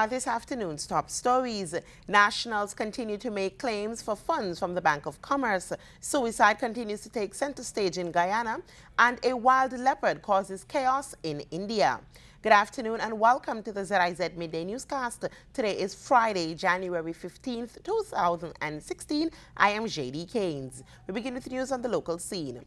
are this afternoon's top stories. Nationals continue to make claims for funds from the Bank of Commerce. Suicide continues to take center stage in Guyana, and a wild leopard causes chaos in India. Good afternoon and welcome to the ZIZ Midday Newscast. Today is Friday, January 15th, 2016. I am JD Keynes. We begin with news on the local scene.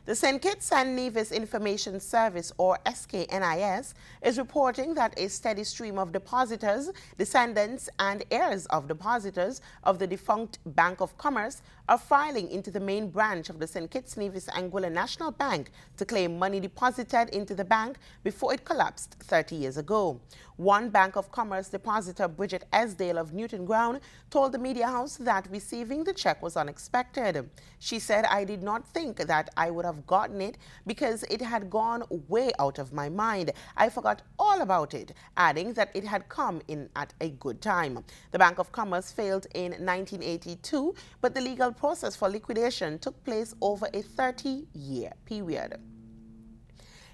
The St. Kitts and Nevis Information Service, or SKNIS, is reporting that a steady stream of depositors, descendants and heirs of depositors of the defunct Bank of Commerce are filing into the main branch of the St. Kitts Nevis Anguilla National Bank to claim money deposited into the bank before it collapsed 30 years ago. One Bank of Commerce depositor, Bridget Esdale of Newton Ground, told the media house that receiving the check was unexpected. She said, "I did not think that I would have gotten it because it had gone way out of my mind. I forgot all about it," adding that it had come in at a good time. The Bank of Commerce failed in 1982, but the legal process for liquidation took place over a 30-year period.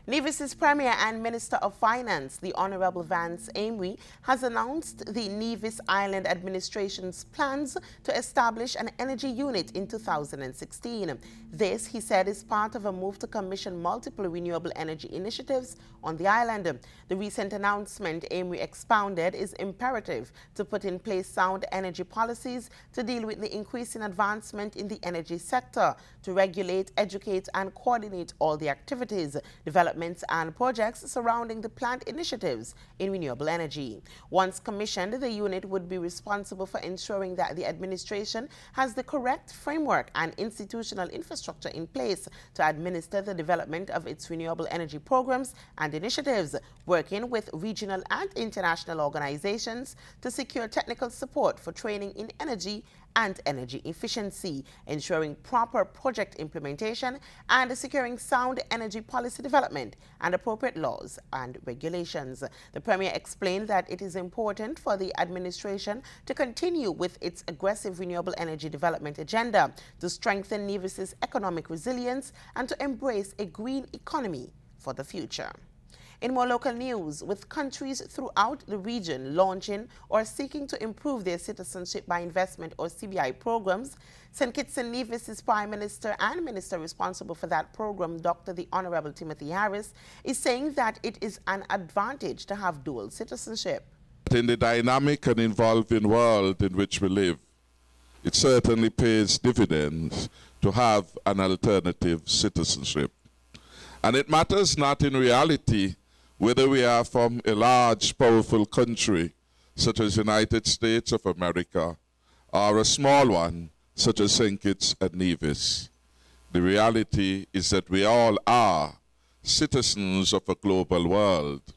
Nevis's Premier and Minister of Finance, the Honorable Vance Amory, has announced the Nevis Island Administration's plans to establish an energy unit in 2016. This, he said, is part of a move to commission multiple renewable energy initiatives on the island. The recent announcement, Amory expounded, is imperative to put in place sound energy policies to deal with the increasing advancement in the energy sector, to regulate, educate, and coordinate all the activities, developments and projects surrounding the planned initiatives in renewable energy. Once commissioned, the unit would be responsible for ensuring that the administration has the correct framework and institutional infrastructure in place to administer the development of its renewable energy programs and initiatives, working with regional and international organizations to secure technical support for training in energy and energy efficiency, ensuring proper project implementation, and securing sound energy policy development and appropriate laws and regulations. The Premier explained that it is important for the administration to continue with its aggressive renewable energy development agenda to strengthen Nevis's economic resilience and to embrace a green economy for the future. In more local news, with countries throughout the region launching or seeking to improve their Citizenship by Investment or CBI programs, St. Kitts and Nevis's Prime Minister and Minister responsible for that program, Dr. the Honorable Timothy Harris, is saying that it is an advantage to have dual citizenship. In the dynamic and evolving world in which we live, it certainly pays dividends to have an alternative citizenship. And it matters not in reality whether we are from a large, powerful country, such as the United States of America, or a small one, such as St. Kitts and Nevis. The reality is that we all are citizens of a global world,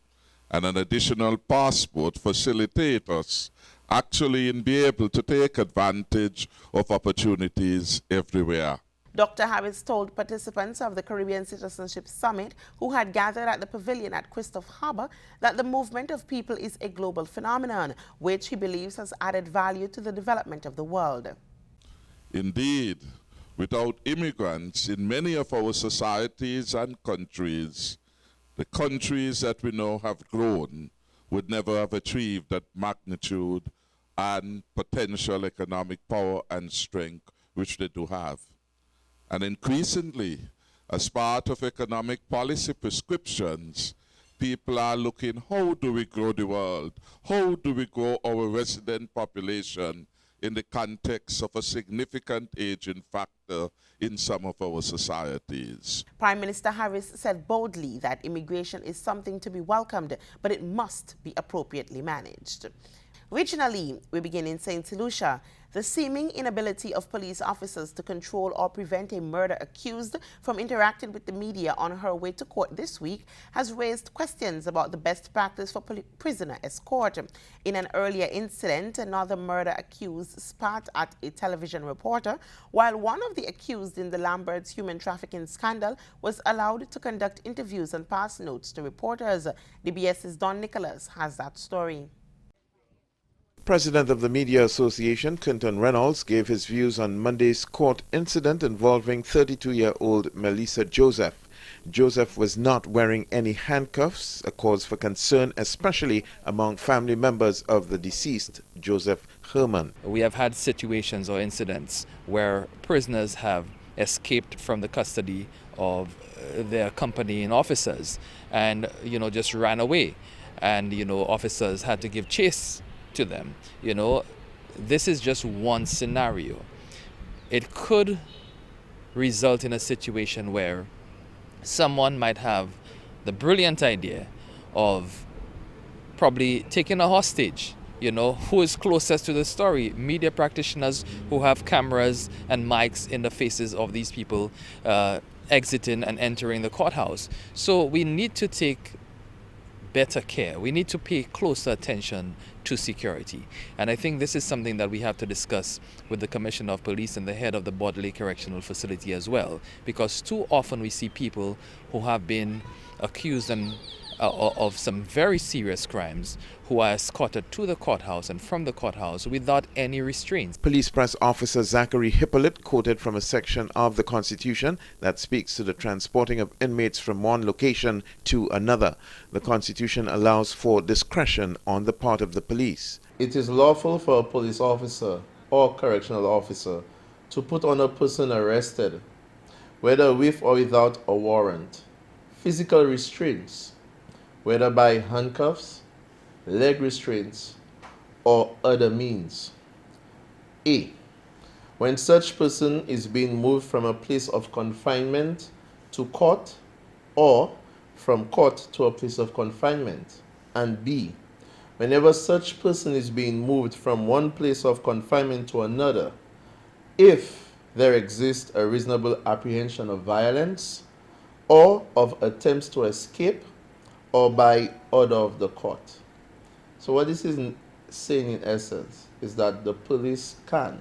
and an additional passport facilitates us actually in being able to take advantage of opportunities everywhere. Dr. Harris told participants of the Caribbean Citizenship Summit who had gathered at the pavilion at Christophe Harbour that the movement of people is a global phenomenon, which he believes has added value to the development of the world. Indeed, without immigrants in many of our societies and countries, the countries that we know have grown would never have achieved that magnitude and potential economic power and strength which they do have. And increasingly, as part of economic policy prescriptions, people are looking, how do we grow the world? How do we grow our resident population in the context of a significant aging factor in some of our societies? Prime Minister Harris said boldly that immigration is something to be welcomed, but it must be appropriately managed. Regionally, we begin in St. Lucia. The seeming inability of police officers to control or prevent a murder accused from interacting with the media on her way to court this week has raised questions about the best practice for prisoner escort. In an earlier incident, another murder accused spat at a television reporter, while one of the accused in the Lambert's human trafficking scandal was allowed to conduct interviews and pass notes to reporters. DBS's Don Nicholas has that story. President of the Media Association, Quinton Reynolds, gave his views on Monday's court incident involving 32-year-old Melissa Joseph. Joseph was not wearing any handcuffs, a cause for concern, especially among family members of the deceased, Joseph Herman. We have had situations or incidents where prisoners have escaped from the custody of their accompanying officers and, just ran away. And, officers had to give chase to them. This is just one scenario. It could result in a situation where someone might have the brilliant idea of probably taking a hostage. Who is closest to the story? Media practitioners who have cameras and mics in the faces of these people exiting and entering the courthouse. So we need to take better care. We need to pay closer attention to security. And I think this is something that we have to discuss with the Commissioner of Police and the head of the Bodley Correctional Facility as well, because too often we see people who have been accused of some very serious crimes who are escorted to the courthouse and from the courthouse without any restraints. Police Press Officer Zachary Hippolyte quoted from a section of the Constitution that speaks to the transporting of inmates from one location to another. The Constitution allows for discretion on the part of the police. It is lawful for a police officer or correctional officer to put on a person arrested, whether with or without a warrant, physical restraints, whether by handcuffs, leg restraints, or other means. A. When such person is being moved from a place of confinement to court or from court to a place of confinement. And B. Whenever such person is being moved from one place of confinement to another, if there exists a reasonable apprehension of violence or of attempts to escape or by order of the court. So what this is saying in essence is that the police can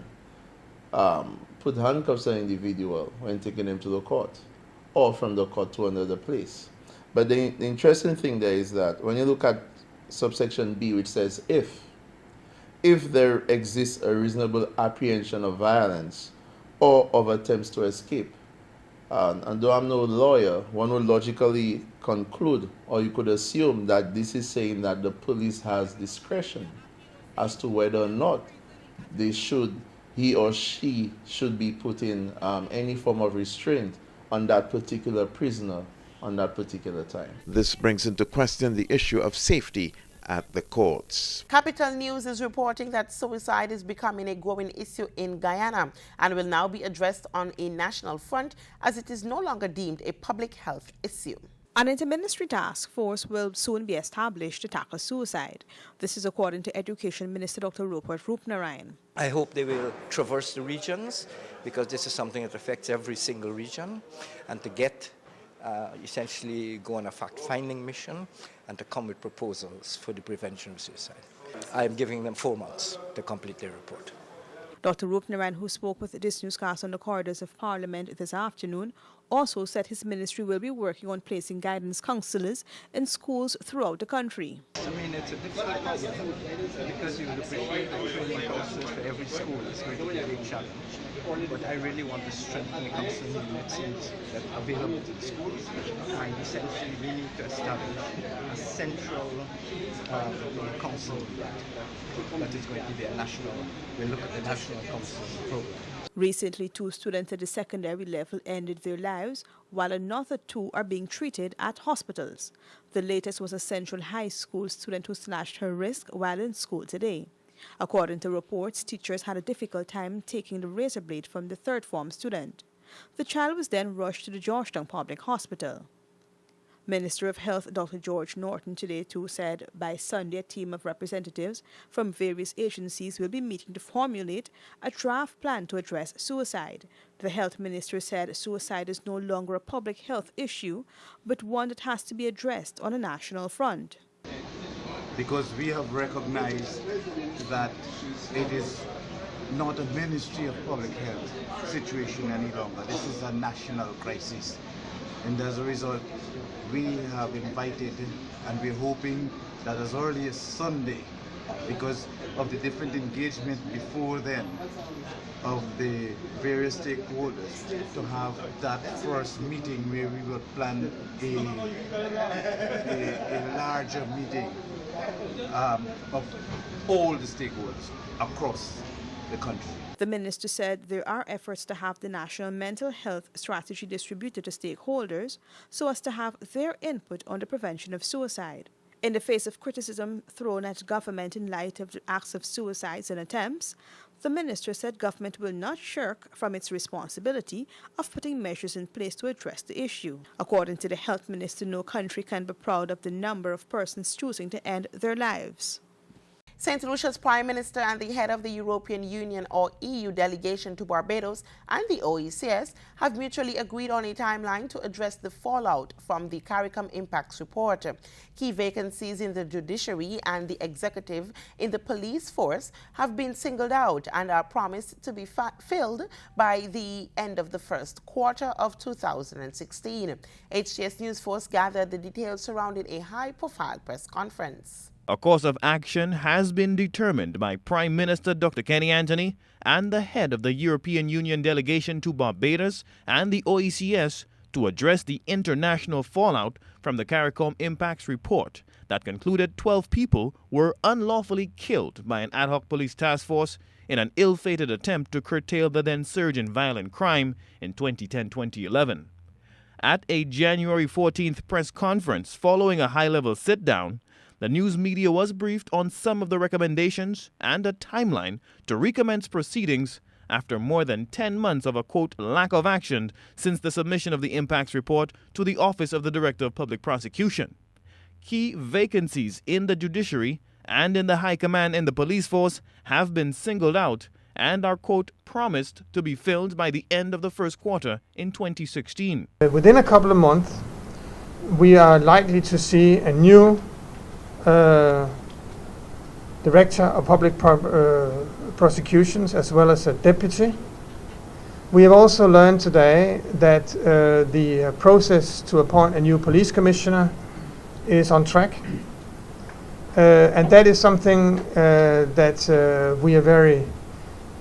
put handcuffs on an individual when taking him to the court or from the court to another place. But the interesting thing there is that when you look at subsection B, which says if there exists a reasonable apprehension of violence or of attempts to escape, and though I'm no lawyer, one would logically conclude, or you could assume that this is saying that the police has discretion as to whether or not he or she should be putting any form of restraint on that particular prisoner on that particular time. This brings into question the issue of safety at the courts. Capital News is reporting that suicide is becoming a growing issue in Guyana and will now be addressed on a national front as it is no longer deemed a public health issue. An interministry task force will soon be established to tackle suicide. This is according to Education Minister Dr. Leopard. I hope they will traverse the regions because this is something that affects every single region, and to get essentially go on a fact-finding mission and to come with proposals for the prevention of suicide. I am giving them 4 months to complete their report. Dr. Rupnaran, who spoke with this newscast on the corridors of Parliament this afternoon, also said his ministry will be working on placing guidance counselors in schools throughout the country. I mean, it's a difficult problem because you would appreciate that training counselors for every school is going to be a big challenge. But I really want to strengthen the counseling units that are available to the schools. And essentially, we need to establish a central council that is going to be a national. We'll look at the national counseling program. Recently, 2 students at the secondary level ended their lives, while another 2 are being treated at hospitals. The latest was a Central High School student who slashed her wrist while in school today. According to reports, teachers had a difficult time taking the razor blade from the 3rd form student. The child was then rushed to the Georgetown Public Hospital. Minister of Health Dr. George Norton today too said by Sunday a team of representatives from various agencies will be meeting to formulate a draft plan to address suicide. The health minister said suicide is no longer a public health issue, but one that has to be addressed on a national front. Because we have recognized that it is not a Ministry of Public Health situation any longer. This is a national crisis. And as a result, we have invited and we're hoping that as early as Sunday because of the different engagement before then of the various stakeholders to have that first meeting where we will plan a larger meeting of all the stakeholders across the country. The minister said there are efforts to have the national mental health strategy distributed to stakeholders so as to have their input on the prevention of suicide. In the face of criticism thrown at government in light of the acts of suicides and attempts, the minister said government will not shirk from its responsibility of putting measures in place to address the issue. According to the health minister, no country can be proud of the number of persons choosing to end their lives. St. Lucia's Prime Minister and the head of the European Union or EU delegation to Barbados and the OECS have mutually agreed on a timeline to address the fallout from the CARICOM Impacts Report. Key vacancies in the judiciary and the executive in the police force have been singled out and are promised to be filled by the end of the first quarter of 2016. HTS News Force gathered the details surrounding a high-profile press conference. A course of action has been determined by Prime Minister Dr. Kenny Anthony and the head of the European Union delegation to Barbados and the OECS to address the international fallout from the CARICOM Impacts Report that concluded 12 people were unlawfully killed by an ad hoc police task force in an ill-fated attempt to curtail the then surge in violent crime in 2010-2011. At a January 14th press conference following a high-level sit-down, the news media was briefed on some of the recommendations and a timeline to recommence proceedings after more than 10 months of a, quote, lack of action since the submission of the impacts report to the Office of the Director of Public Prosecution. Key vacancies in the judiciary and in the high command in the police force have been singled out and are, quote, promised to be filled by the end of the first quarter in 2016. Within a couple of months, we are likely to see a new Director of Public Prosecutions as well as a deputy. We have also learned today that the process to appoint a new police commissioner is on track, and that is something that we are very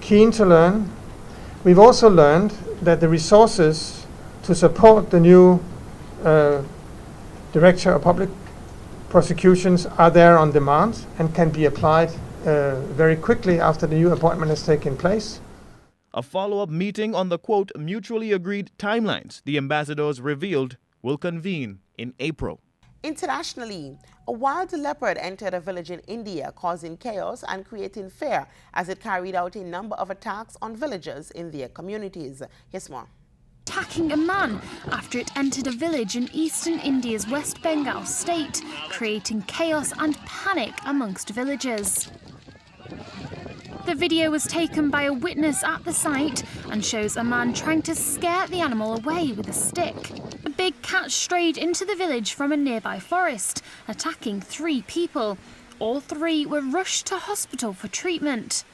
keen to learn. We've also learned that the resources to support the new Director of Public Prosecutions are there on demand and can be applied very quickly after the new appointment has taken place. A follow-up meeting on the, quote, mutually agreed timelines the ambassadors revealed will convene in April. Internationally, a wild leopard entered a village in India, causing chaos and creating fear as it carried out a number of attacks on villagers in their communities. Here's more. Attacking a man after it entered a village in eastern India's West Bengal state, creating chaos and panic amongst villagers. The video was taken by a witness at the site and shows a man trying to scare the animal away with a stick. A big cat strayed into the village from a nearby forest, attacking 3 people. All 3 were rushed to hospital for treatment.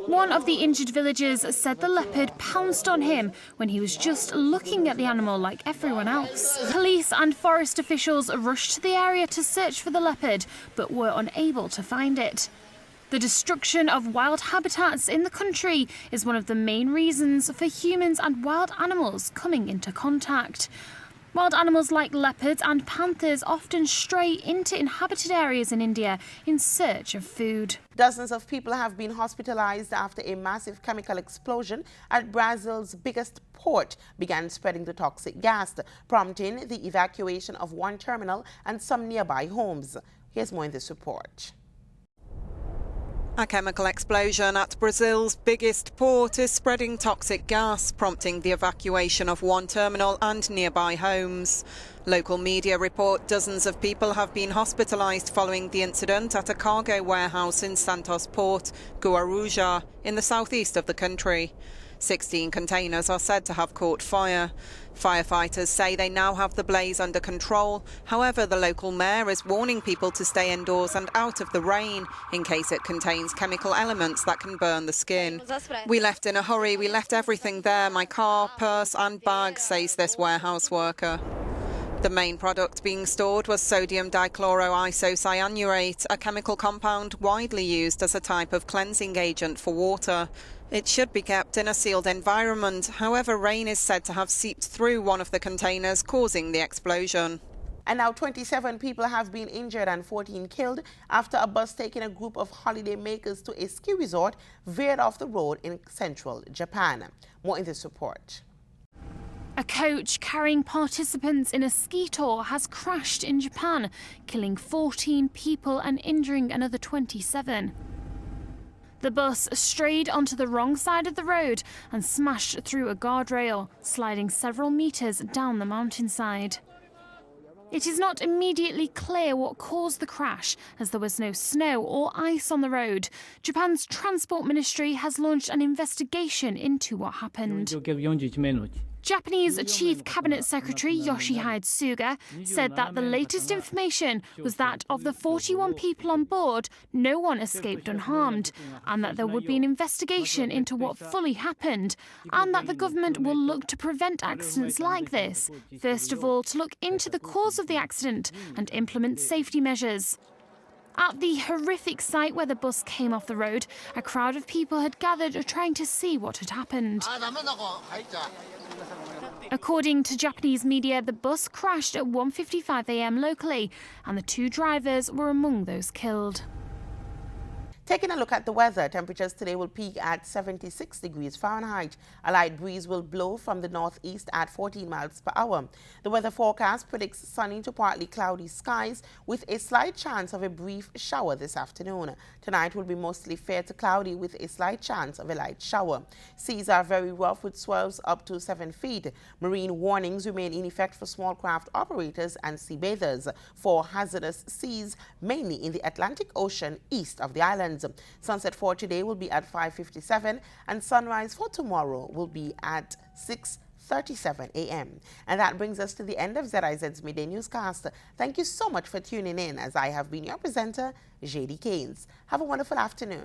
One of the injured villagers said the leopard pounced on him when he was just looking at the animal like everyone else. Police and forest officials rushed to the area to search for the leopard, but were unable to find it. The destruction of wild habitats in the country is one of the main reasons for humans and wild animals coming into contact. Wild animals like leopards and panthers often stray into inhabited areas in India in search of food. Dozens of people have been hospitalized after a massive chemical explosion at Brazil's biggest port began spreading the toxic gas, prompting the evacuation of one terminal and some nearby homes. Here's more in this report. A chemical explosion at Brazil's biggest port is spreading toxic gas, prompting the evacuation of one terminal and nearby homes. Local media report dozens of people have been hospitalized following the incident at a cargo warehouse in Santos Port, Guarujá, in the southeast of the country. 16 containers are said to have caught fire. Firefighters say they now have the blaze under control. However, the local mayor is warning people to stay indoors and out of the rain in case it contains chemical elements that can burn the skin. We left in a hurry. We left everything there, my car, purse and bag, says this warehouse worker. The main product being stored was sodium dichloroisocyanurate, a chemical compound widely used as a type of cleansing agent for water. It should be kept in a sealed environment. However, rain is said to have seeped through one of the containers, causing the explosion. And now 27 people have been injured and 14 killed after a bus taking a group of holiday makers to a ski resort veered off the road in central Japan. More in this report. A coach carrying participants in a ski tour has crashed in Japan, killing 14 people and injuring another 27. The bus strayed onto the wrong side of the road and smashed through a guardrail, sliding several meters down the mountainside. It is not immediately clear what caused the crash, as there was no snow or ice on the road. Japan's Transport Ministry has launched an investigation into what happened. Japanese Chief Cabinet Secretary Yoshihide Suga said that the latest information was that of the 41 people on board, no one escaped unharmed, and that there would be an investigation into what fully happened, and that the government will look to prevent accidents like this. First of all, to look into the cause of the accident and implement safety measures. At the horrific site where the bus came off the road, a crowd of people had gathered trying to see what had happened. According to Japanese media, the bus crashed at 1:55 a.m. locally, and the 2 drivers were among those killed. Taking a look at the weather, temperatures today will peak at 76 degrees Fahrenheit. A light breeze will blow from the northeast at 14 miles per hour. The weather forecast predicts sunny to partly cloudy skies with a slight chance of a brief shower this afternoon. Tonight will be mostly fair to cloudy with a slight chance of a light shower. Seas are very rough with swells up to 7 feet. Marine warnings remain in effect for small craft operators and sea bathers for hazardous seas, mainly in the Atlantic Ocean east of the islands. Sunset for today will be at 5:57 and sunrise for tomorrow will be at 6:37 a.m. And that brings us to the end of ZIZ's Midday Newscast. Thank you so much for tuning in, as I have been your presenter, JD Keynes. Have a wonderful afternoon.